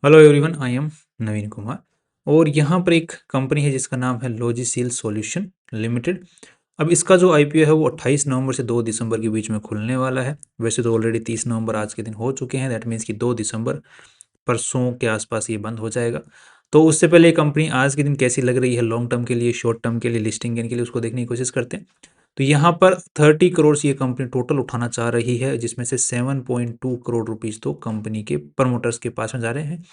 Hello everyone, I am नवीन कुमार। और यहाँ पर एक कंपनी है जिसका नाम है लॉजिसेल सॉल्यूशन लिमिटेड। अब इसका जो आईपीओ है वो 28 नवंबर से 2 दिसंबर के बीच में खुलने वाला है। वैसे तो ऑलरेडी 30 नवंबर आज के दिन हो चुके हैं। दैट मीन्स कि 2 दिसंबर परसों के आसपास ये बंद हो जाएगा। तो उससे पहले ये कंपनी आज के दिन कैसी लग रही है लॉन्ग टर्म के लिए, शॉर्ट टर्म के लिए, लिस्टिंग गेन के लिए, उसको देखने की कोशिश करते हैं। तो यहाँ पर 30 करोड़ ये कंपनी टोटल उठाना चाह रही है, जिसमें से 7.2 करोड़ रुपीज़ तो कंपनी के प्रमोटर्स के पास में जा रहे हैं।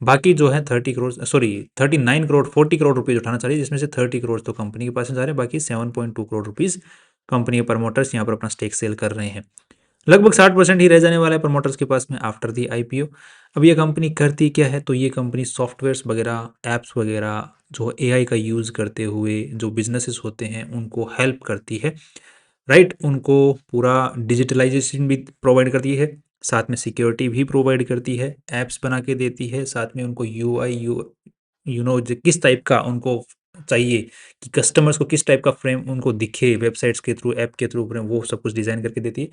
बाकी जो है 30 करोड़, सॉरी 39 करोड़, 40 करोड़ रुपीज़ उठाना चाहिए, जिसमें से 30 करोड़ तो कंपनी के पास में जा रहे हैं। बाकी 7.2 करोड़ रुपीज़ कंपनी के प्रमोटर्स यहाँ पर अपना स्टेक सेल कर रहे हैं। लगभग 60% ही रह जाने वाला है प्रमोटर्स के पास में आफ्टर दी आईपीओ। अब ये कंपनी करती क्या है, तो ये कंपनी सॉफ्टवेयर्स वगैरह, ऐप्स वगैरह जो एआई का यूज़ करते हुए जो बिजनेसेस होते हैं उनको हेल्प करती है। राइट, उनको पूरा डिजिटलाइजेशन भी प्रोवाइड करती है, साथ में सिक्योरिटी भी प्रोवाइड करती है, ऐप्स बना के देती है, साथ में उनको यूआई यू नो किस टाइप का उनको चाहिए, कि कस्टमर्स को किस टाइप का फ्रेम उनको दिखे वेबसाइट्स के थ्रू, ऐप के थ्रू, फ्रेम वो सब कुछ डिज़ाइन करके देती है।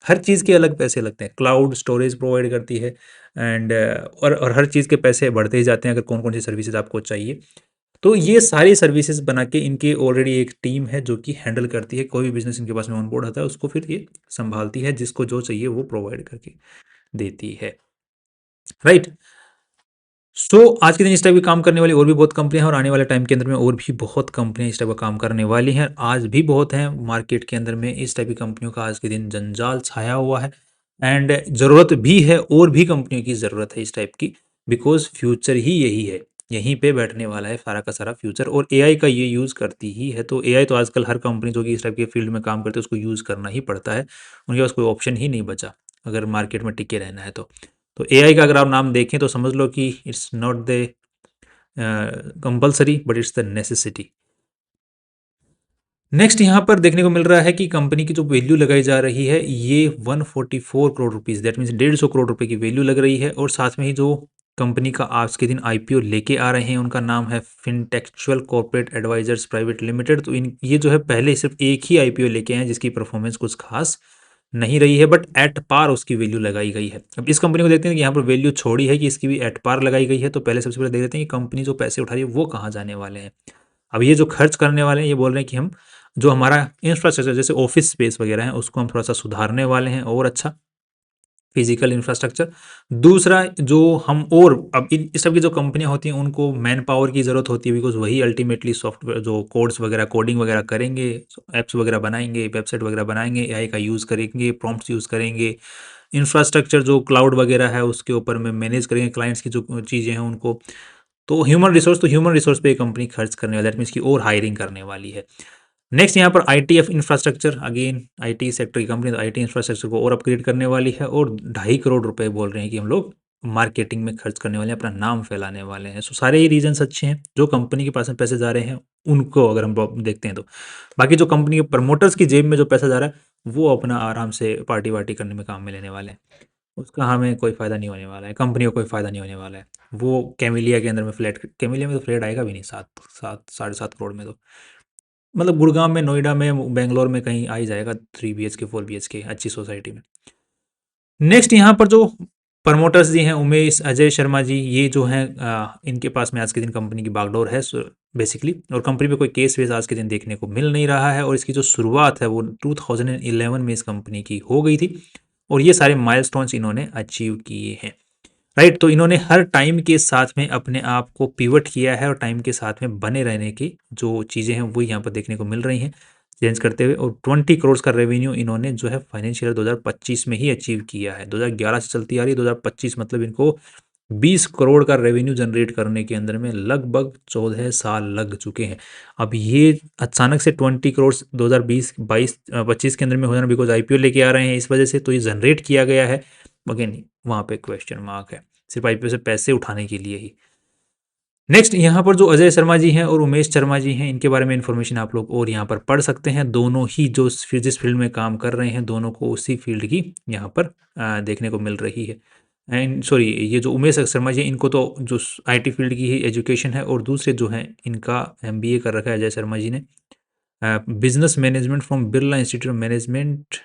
हर चीज़ के अलग पैसे लगते हैं, क्लाउड स्टोरेज प्रोवाइड करती है। एंड और हर चीज़ के पैसे बढ़ते ही जाते हैं अगर कौन कौन सी सर्विसेज आपको चाहिए। तो ये सारी सर्विसेज बना के इनके ऑलरेडी एक टीम है जो कि हैंडल करती है, कोई भी बिजनेस इनके पास में ऑन बोर्ड आता है उसको फिर ये संभालती है, जिसको जो चाहिए वो प्रोवाइड करके देती है। राइट। सो आज के दिन इस टाइप के काम करने वाली और भी बहुत कंपनियां हैं, और आने वाले टाइम के अंदर में और भी बहुत कंपनियां इस टाइप का काम करने वाली हैं। आज भी बहुत हैं मार्केट के अंदर में इस टाइप की कंपनियों का आज के दिन जंजाल छाया हुआ है। एंड ज़रूरत भी है, और भी कंपनियों की ज़रूरत है इस टाइप की, बिकॉज फ्यूचर ही यही है, यहीं पे बैठने वाला है सारा का सारा फ्यूचर। और एआई का ये यूज़ करती ही है, तो एआई तो आजकल हर कंपनी जो कि इस टाइप के फील्ड में काम करते हैं उसको यूज़ करना ही पड़ता है। उनके पास कोई ऑप्शन ही नहीं बचा अगर मार्केट में टिके रहना है तो एआई का अगर आप नाम देखें तो समझ लो कि it's not the compulsory, but it's the necessity. Next यहाँ पर देखने को मिल रहा है कि कंपनी की जो वैल्यू लगाई जा रही है ये 144 crore rupees, that means 150 crore रुपए की वैल्यू लग रही है। और साथ में ही जो कंपनी का आज के दिन आईपीओ लेके आ रहे हैं उनका नाम है फिनटेक्चुअल कॉर्पोरेट एडवाइजर्स प्राइवेट लिमिटेड। तो इन ये जो है पहले सिर्फ एक ही आईपीओ लेके आए हैं जिसकी परफॉर्मेंस कुछ खास नहीं रही है, बट एट पार उसकी वैल्यू लगाई गई है। अब इस कंपनी को देखते हैं कि यहाँ पर वैल्यू छोड़ी है कि इसकी भी एट पार लगाई गई है। तो पहले सबसे पहले देख लेते हैं कि कंपनी जो पैसे उठा रही है वो कहाँ जाने वाले हैं। अब ये जो खर्च करने वाले हैं ये बोल रहे हैं कि हम जो हमारा इंफ्रास्ट्रक्चर जैसे ऑफिस स्पेस वगैरह है उसको हम थोड़ा सा सुधारने वाले हैं, और अच्छा फिजिकल इंफ्रास्ट्रक्चर। दूसरा जो हम, और अब इस सब की जो कंपनियां होती हैं उनको मैन पावर की ज़रूरत होती है, बिकॉज वही अल्टीमेटली सॉफ्टवेयर जो कोड्स वगैरह, कोडिंग वगैरह करेंगे, ऐप्स वगैरह बनाएंगे, वेबसाइट वगैरह बनाएंगे, एआई का यूज़ करेंगे, प्रॉम्प्ट्स यूज़ करेंगे, इंफ्रास्ट्रक्चर जो क्लाउड वगैरह है उसके ऊपर में मैनेज करेंगे, क्लाइंट्स की जो चीज़ें हैं उनको। तो ह्यूमन रिसोर्स पे कंपनी खर्च करने वाली है, दैट मीन्स की और हायरिंग करने वाली है। नेक्स्ट यहाँ पर ITF infrastructure, again IT sector की कंपनी, तो आईटी इंफ्रास्ट्रक्चर को और अपग्रेड करने वाली है, और 2.5 करोड़ रुपए बोल रहे हैं कि हम लोग मार्केटिंग में खर्च करने वाले हैं, अपना नाम फैलाने वाले हैं। सो सारे ही रीजंस अच्छे हैं, जो कंपनी के पास में पैसे जा रहे हैं उनको अगर हम देखते हैं तो। बाकी जो कंपनी के प्रमोटर्स की जेब में जो पैसा जा रहा है वो अपना आराम से पार्टी वार्टी करने में काम में लेने वाले हैं, उसका हमें कोई फ़ायदा नहीं होने वाला है, कंपनी को कोई फ़ायदा नहीं होने वाला है। वो कैमिलिया के अंदर में फ्लैट, कैमिलिया में तो फ्लैट आएगा भी नहीं, 7 7 साढ़े 7 करोड़ में तो, मतलब गुड़गांव में, नोएडा में, बेंगलोर में कहीं आ ही जाएगा 3 BHK 4 BHK अच्छी सोसाइटी में। नेक्स्ट यहाँ पर जो प्रमोटर्स जी हैं, उमेश, अजय शर्मा जी, ये जो हैं इनके पास में आज के दिन कंपनी की बागडोर है बेसिकली, और कंपनी पे कोई केस वेस आज के दिन देखने को मिल नहीं रहा है। और इसकी जो शुरुआत है वो 2011 में इस कंपनी की हो गई थी, और ये सारे माइलस्टोन्स इन्होंने अचीव किए हैं। राइट, तो इन्होंने हर टाइम के साथ में अपने आप को पिवट किया है, और टाइम के साथ में बने रहने की जो चीज़ें हैं वो यहाँ पर देखने को मिल रही हैं चेंज करते हुए। और 20 करोड़ का रेवेन्यू इन्होंने जो है फाइनेंशियल 2025 में ही अचीव किया है। 2011 से चलती आ रही है, 2025 मतलब इनको 20 करोड़ का रेवेन्यू जनरेट करने के अंदर में लगभग 14 साल लग चुके हैं। अब ये अचानक से 20 करोड़ 2020 22 25 के अंदर में हो जाना, बिकॉज आईपीओ लेके आ रहे हैं इस वजह से, तो ये जनरेट किया गया है। अगेन वहाँ पे क्वेश्चन मार्क है, सिर्फ आईपीओ से पैसे उठाने के लिए ही। नेक्स्ट यहाँ पर जो अजय शर्मा जी हैं और उमेश शर्मा जी हैं, इनके बारे में इन्फॉर्मेशन आप लोग और यहाँ पर पढ़ सकते हैं। दोनों ही जो जिस फील्ड में काम कर रहे हैं, दोनों को उसी फील्ड की यहाँ पर देखने को मिल रही है। एंड सॉरी, ये जो उमेश शर्मा जी हैं, इनको तो जो आईटी फील्ड की ही एजुकेशन है, और दूसरे जो हैं इनका एमबीए कर रखा है अजय शर्मा जी ने, business management from Birla institute of management,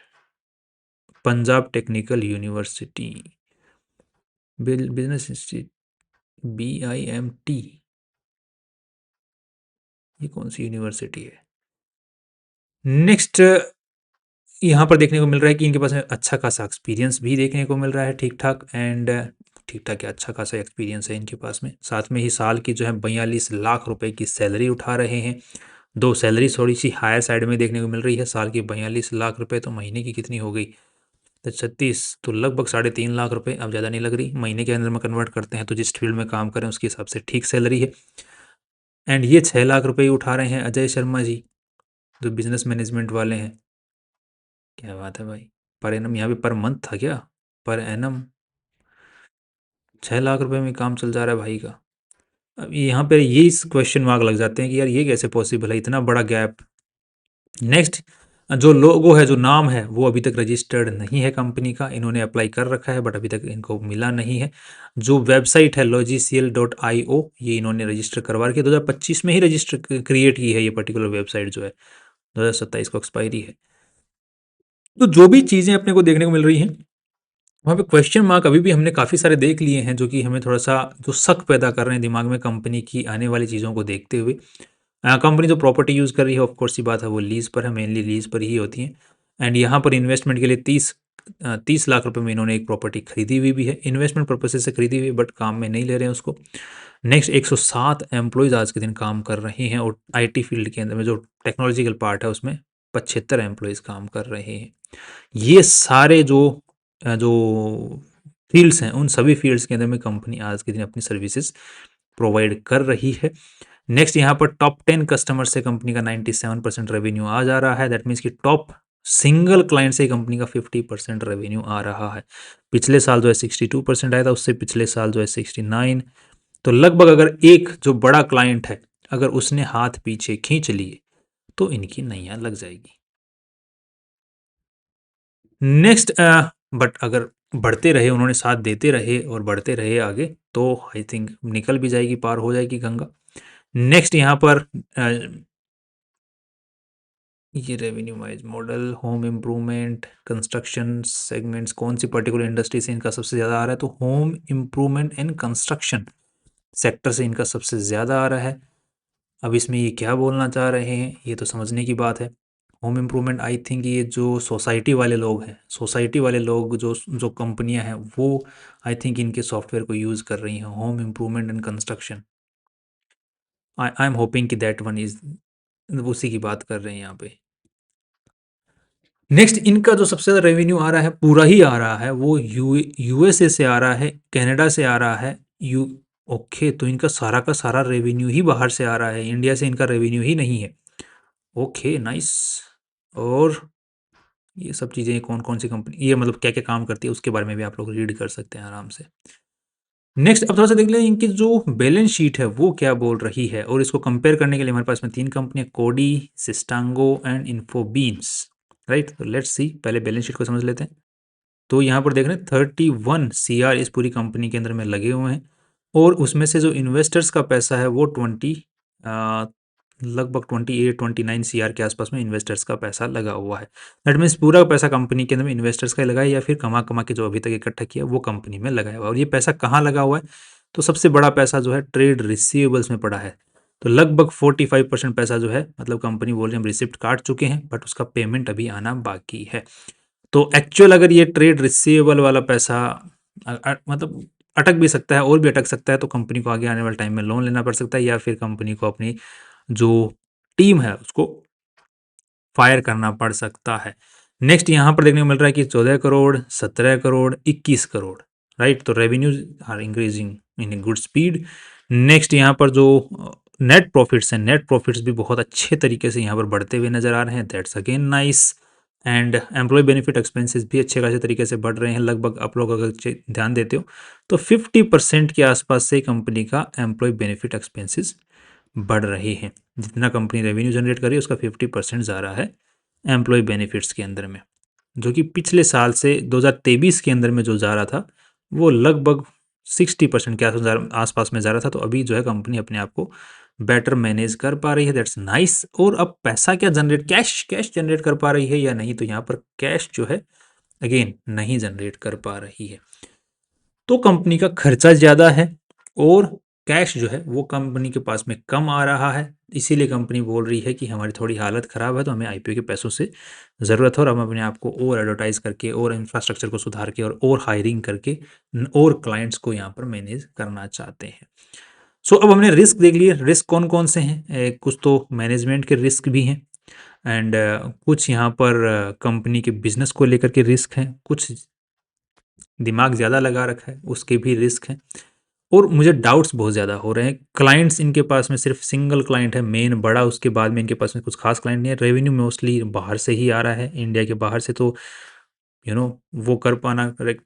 Punjab technical university, business BIMT, ये कौन सी यूनिवर्सिटी है? नेक्स्ट यहाँ पर देखने को मिल रहा है कि इनके पास में अच्छा खासा एक्सपीरियंस भी देखने को मिल रहा है, ठीक ठाक, एंड ठीक ठाक या अच्छा खासा एक्सपीरियंस है इनके पास में। साथ में ही साल की जो है 42 लाख रुपए की सैलरी उठा रहे हैं। दो सैलरी थोड़ी सी हायर साइड में देखने को मिल रही है। साल की 42 लाख रुपए तो महीने की कितनी हो गई? तो 36, तो लगभग 3.5 लाख रुपए। अब ज़्यादा नहीं लग रही, महीने के अंदर में कन्वर्ट करते हैं तो जिस फील्ड में काम करें उसके हिसाब से ठीक सैलरी है। एंड ये 6 लाख रुपए ही उठा रहे हैं अजय शर्मा जी, जो बिजनेस मैनेजमेंट वाले हैं। क्या बात है भाई, पर एनम यहाँ पे पर मंथ था क्या? पर एनम 6 लाख रुपए में काम चल जा रहा है भाई का। अब यहाँ पे ये क्वेश्चन मार्क लग जाते हैं कि यार ये कैसे पॉसिबल है, इतना बड़ा गैप। नेक्स्ट, जो लोगो है, जो नाम है, वो अभी तक रजिस्टर्ड नहीं है कंपनी का। इन्होंने अप्लाई कर रखा है बट अभी तक इनको मिला नहीं है। जो वेबसाइट है logiciel.io, ये इन्होंने रजिस्टर करवा रखी है। 2025 में ही रजिस्टर क्रिएट की है ये पर्टिकुलर वेबसाइट, जो है 2027 को एक्सपायरी है। तो जो भी चीज़ें अपने को देखने को मिल रही हैं, वहाँ पे क्वेश्चन मार्क अभी भी हमने काफ़ी सारे देख लिए हैं, जो कि हमें थोड़ा सा जो शक पैदा कर रहे हैं दिमाग में कंपनी की आने वाली चीज़ों को देखते हुए। कंपनी जो प्रॉपर्टी यूज़ कर रही है, ऑफ कोर्स सी बात है, वो लीज़ पर है, मेनली लीज़ पर ही होती है। एंड यहाँ पर इन्वेस्टमेंट के लिए 30 लाख रुपए में इन्होंने एक प्रॉपर्टी खरीदी हुई भी है, इन्वेस्टमेंट पर्पज से खरीदी हुई, बट काम में नहीं ले रहे हैं उसको। नेक्स्ट, 107 एम्प्लॉयज़ आज के दिन काम कर रहे हैं, और IT फील्ड के अंदर में जो टेक्नोलॉजिकल पार्ट है उसमें 75 एम्प्लॉयज़ काम कर रहे हैं। ये सारे जो फील्ड्स हैं, उन सभी फील्ड्स के अंदर में कंपनी आज के दिन अपनी सर्विसेज प्रोवाइड कर रही है। नेक्स्ट, यहाँ पर टॉप 10 कस्टमर से कंपनी का 97% रेवेन्यू आ जा रहा है। दैट मीन्स कि टॉप सिंगल क्लाइंट से कंपनी का 50% रेवेन्यू आ रहा है। पिछले साल जो है 62% आया था, उससे पिछले साल जो है 69। तो लगभग अगर एक जो बड़ा क्लाइंट है, अगर उसने हाथ पीछे खींच लिए तो इनकी नैया लग जाएगी। नेक्स्ट, बट अगर बढ़ते रहे, उन्होंने साथ देते रहे और बढ़ते रहे आगे, तो आई थिंक निकल भी जाएगी, पार हो जाएगी गंगा। नेक्स्ट, यहाँ पर ये revenue wise model, home improvement, construction segments, कौन सी पर्टिकुलर इंडस्ट्री से इनका सबसे ज़्यादा आ रहा है? तो home improvement and construction sector से इनका सबसे ज़्यादा आ रहा है। अब इसमें ये क्या बोलना चाह रहे हैं, ये तो समझने की बात है। होम इम्प्रूवमेंट, आई थिंक ये जो सोसाइटी वाले लोग हैं, सोसाइटी वाले लोग, जो जो कंपनियां हैं, वो आई थिंक इनके सॉफ्टवेयर को यूज़ कर रही हैं। Home improvement and construction, I am hoping कि दैट वन इज, उसी की बात कर रहे हैं यहाँ पे। नेक्स्ट, इनका जो सबसे ज़्यादा रेवेन्यू आ रहा है, पूरा ही आ रहा है, वो USA से आ रहा है, कनाडा से आ रहा है। यू ओके, तो इनका सारा का सारा रेवेन्यू ही बाहर से आ रहा है, इंडिया से इनका रेवेन्यू ही नहीं है। Okay, nice. और ये सब चीज़ें कौन कौन सी कंपनी, ये मतलब क्या क्या काम करती है, उसके बारे में भी आप लोग रीड कर सकते हैं आराम से। नेक्स्ट, अब थोड़ा सा देख लें इनकी जो बैलेंस शीट है वो क्या बोल रही है, और इसको कंपेयर करने के लिए हमारे पास में 3 कंपनियां, कोडी, सिस्टांगो एंड इन्फोबीन्स, राइट। तो लेट्स सी, पहले बैलेंस शीट को समझ लेते हैं। तो यहाँ पर देख रहे हैं 31 CR इस पूरी कंपनी के अंदर में लगे हुए हैं, और उसमें से जो इन्वेस्टर्स का पैसा है वो लगभग 28-29 CR के आसपास में इन्वेस्टर्स का पैसा लगा हुआ है। दैट मीन्स पूरा पैसा कंपनी के अंदर में इन्वेस्टर्स का लगा है, या फिर कमा कमा के जो अभी तक इकट्ठा किया वो कंपनी में लगाया हुआ है। और ये पैसा कहाँ लगा हुआ है? तो सबसे बड़ा पैसा जो है ट्रेड रिसीवेबल्स में पड़ा है। तो लगभग 45% पैसा जो है, मतलब कंपनी बोल रही है हम रिसिप्ट काट चुके हैं, बट उसका पेमेंट अभी आना बाकी है। तो एक्चुअल अगर ये ट्रेड रिसीवेबल वाला पैसा मतलब अटक भी सकता है, और भी अटक सकता है, तो कंपनी को आगे आने वाले टाइम में लोन लेना पड़ सकता है, या फिर कंपनी को अपनी जो टीम है उसको फायर करना पड़ सकता है। नेक्स्ट, यहाँ पर देखने को मिल रहा है कि 14 करोड़, 17 करोड़, 21 करोड़, राइट। तो revenues are increasing in a good speed. Next, यहाँ पर जो नेट प्रॉफिट्स हैं, नेट प्रॉफिट्स भी बहुत अच्छे तरीके से यहाँ पर बढ़ते हुए नजर आ रहे हैं। That's again nice. And employ benefit expenses भी अच्छे खासे तरीके से बढ़ रहे हैं। लगभग आप लोग अगर ध्यान देते हो तो 50% के आसपास से कंपनी का एम्प्लॉय बेनिफिट एक्सपेंसेस बढ़ रहे हैं। जितना कंपनी रेवेन्यू जनरेट कर रही है उसका 50% जा रहा है एम्प्लॉय बेनिफिट्स के अंदर में, जो कि पिछले साल से 2023 के अंदर में जो जा रहा था वो लगभग 60% के आसपास में जा रहा था। तो अभी जो है कंपनी अपने आप को बेटर मैनेज कर पा रही है। That's nice. और अब पैसा क्या जनरेट, कैश जनरेट कर पा रही है या नहीं? तो यहाँ पर कैश जो है अगेन नहीं जनरेट कर पा रही है। तो कंपनी का खर्चा ज़्यादा है, और कैश जो है वो कंपनी के पास में कम आ रहा है, इसीलिए कंपनी बोल रही है कि हमारी थोड़ी हालत ख़राब है, तो हमें आईपीओ के पैसों से ज़रूरत है और हम अपने आप को और एडवर्टाइज़ करके और इंफ्रास्ट्रक्चर को सुधार के और हायरिंग करके और क्लाइंट्स को यहाँ पर मैनेज करना चाहते हैं। सो अब हमने रिस्क देख लिए। रिस्क कौन कौन से हैं? कुछ तो मैनेजमेंट के रिस्क भी हैं एंड कुछ यहाँ पर कंपनी के बिजनेस को लेकर के रिस्क हैं, कुछ दिमाग ज़्यादा लगा रखा है उसके भी रिस्क हैं, और मुझे डाउट्स बहुत ज़्यादा हो रहे हैं। क्लाइंट्स इनके पास में सिर्फ सिंगल क्लाइंट है मेन बड़ा, उसके बाद में इनके पास में कुछ खास क्लाइंट नहीं है। रेवेन्यू मोस्टली बाहर से ही आ रहा है, इंडिया के बाहर से, तो वो कर पाना करेक्ट,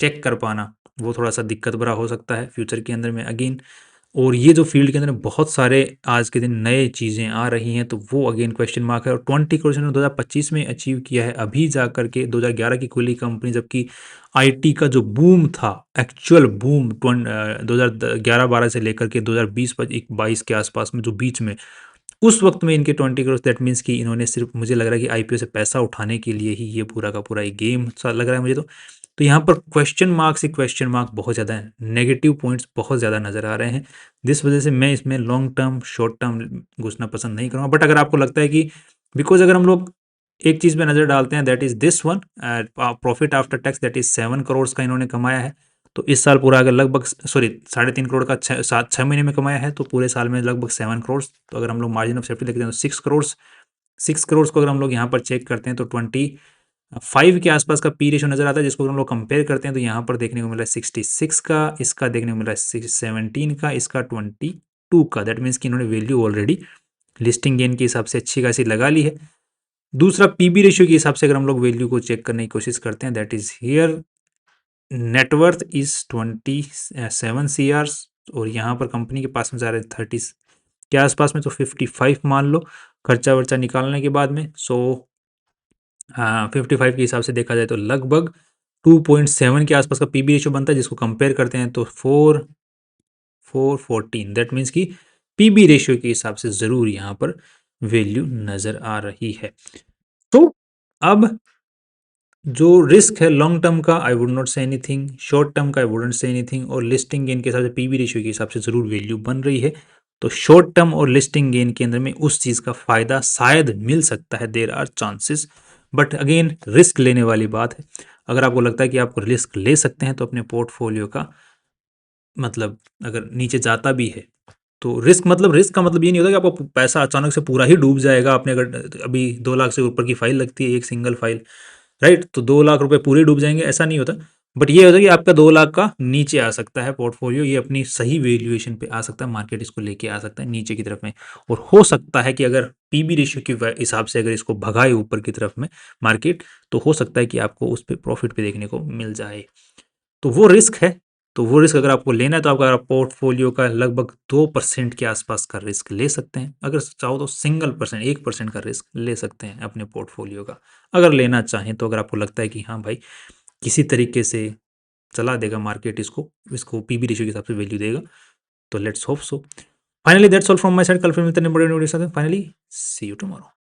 चेक कर पाना वो थोड़ा सा दिक्कत भरा हो सकता है फ्यूचर के अंदर में अगेन। और ये जो फील्ड के अंदर बहुत सारे आज के दिन नए चीज़ें आ रही हैं, तो वो अगेन क्वेश्चन मार्क है। और 20 करोड़ ने 2025 में अचीव किया है, अभी जा कर के 2011 की खुली कंपनी, जबकि आईटी का जो बूम था, एक्चुअल बूम 2011-12 से लेकर के 2020-22 के आसपास में, जो बीच में उस वक्त में इनके 20 करोड़, दैट मीन्स कि इन्होंने सिर्फ, मुझे लग रहा है कि आईपीओ से पैसा उठाने के लिए ही ये पूरा का पूरा एक गेम सा लग रहा है मुझे तो यहाँ पर क्वेश्चन मार्क से क्वेश्चन मार्क बहुत ज़्यादा है, नेगेटिव पॉइंट्स बहुत ज़्यादा नज़र आ रहे हैं। जिस वजह से मैं इसमें लॉन्ग टर्म शॉर्ट टर्म घुसना पसंद नहीं करूँगा। बट अगर आपको लगता है कि बिकॉज अगर हम लोग एक चीज़ पे नज़र डालते हैं, that is this one, profit after tax that is 7 crore का इन्होंने कमाया है। तो इस साल पूरा अगर लगभग 3.5 करोड़ का 6 महीने में कमाया है, तो पूरे साल में लगभग 7 करोड़। तो अगर हम लोग मार्जिन ऑफ सेफ्टी देखते हैं तो 6 करोड़ को अगर हम लोग यहाँ पर चेक करते हैं तो 25 के आसपास का पी रेशो नजर आता है, जिसको हम लोग कंपेयर करते हैं तो यहाँ पर देखने को मिला है 66 का, इसका देखने को मिला है 17 का, इसका 22 का। दैट मीन्स कि इन्होंने वैल्यू ऑलरेडी लिस्टिंग गेन के हिसाब से अच्छी खासी लगा ली है। दूसरा पीबी रेशियो के हिसाब से अगर हम लोग वैल्यू को चेक करने की कोशिश करते हैं, that is here net worth is 27 CR, और यहाँ पर कंपनी के पास में जा रहे 30 के आसपास में, तो 55 मान लो खर्चा वर्चा निकालने के बाद में। सो 55 के हिसाब से देखा जाए तो लगभग 2.7 के आसपास का पीबी रेशियो बनता है, जिसको कंपेयर करते हैं तो 414। दैट मीन्स कि पीबी रेशियो के हिसाब से ज़रूर यहाँ पर वैल्यू नज़र आ रही है। तो अब जो रिस्क है लॉन्ग टर्म का, I would not say anything, short term का आई वुडंट से एनीथिंग, और लिस्टिंग गेन के हिसाब से पीबी रेशियो के हिसाब से ज़रूर वैल्यू बन रही है। तो शॉर्ट टर्म और लिस्टिंग गेन के अंदर में उस चीज़ का फ़ायदा शायद मिल सकता है, there are chances, but again risk लेने वाली बात है। अगर आपको लगता है कि आपको रिस्क ले सकते हैं तो अपने पोर्टफोलियो का मतलब अगर नीचे जाता भी है तो रिस्क का मतलब ये नहीं होता कि आपका पैसा अचानक से पूरा ही डूब जाएगा। आपने अगर अभी 2 लाख से ऊपर की फाइल लगती है एक सिंगल फाइल, राइट, तो 2 लाख रुपए पूरे डूब जाएंगे, ऐसा नहीं होता। बट ये होता है कि आपका 2 लाख का नीचे आ सकता है पोर्टफोलियो, ये अपनी सही वैल्यूएशन पे आ सकता है, मार्केट इसको लेके आ सकता है नीचे की तरफ में। और हो सकता है कि अगर पीबी रेशियो के हिसाब से अगर इसको भगाए ऊपर की तरफ में मार्केट, तो हो सकता है कि आपको उस पर प्रॉफिट पे देखने को मिल जाए। तो वो रिस्क है। तो वो रिस्क अगर आपको लेना है तो आप पोर्टफोलियो का लगभग 2% के आसपास का रिस्क ले सकते हैं। अगर चाहो तो सिंगल परसेंट 1% का रिस्क ले सकते हैं अपने पोर्टफोलियो का, अगर लेना चाहें तो। अगर आपको लगता है कि हाँ भाई किसी तरीके से चला देगा मार्केट, इसको इसको पीबी रेशियो के हिसाब से वैल्यू देगा, तो let's hope so. Finally that's all from my side. कल फिर मिलते हैं बड़े वीडियो के साथ। Finally see you tomorrow.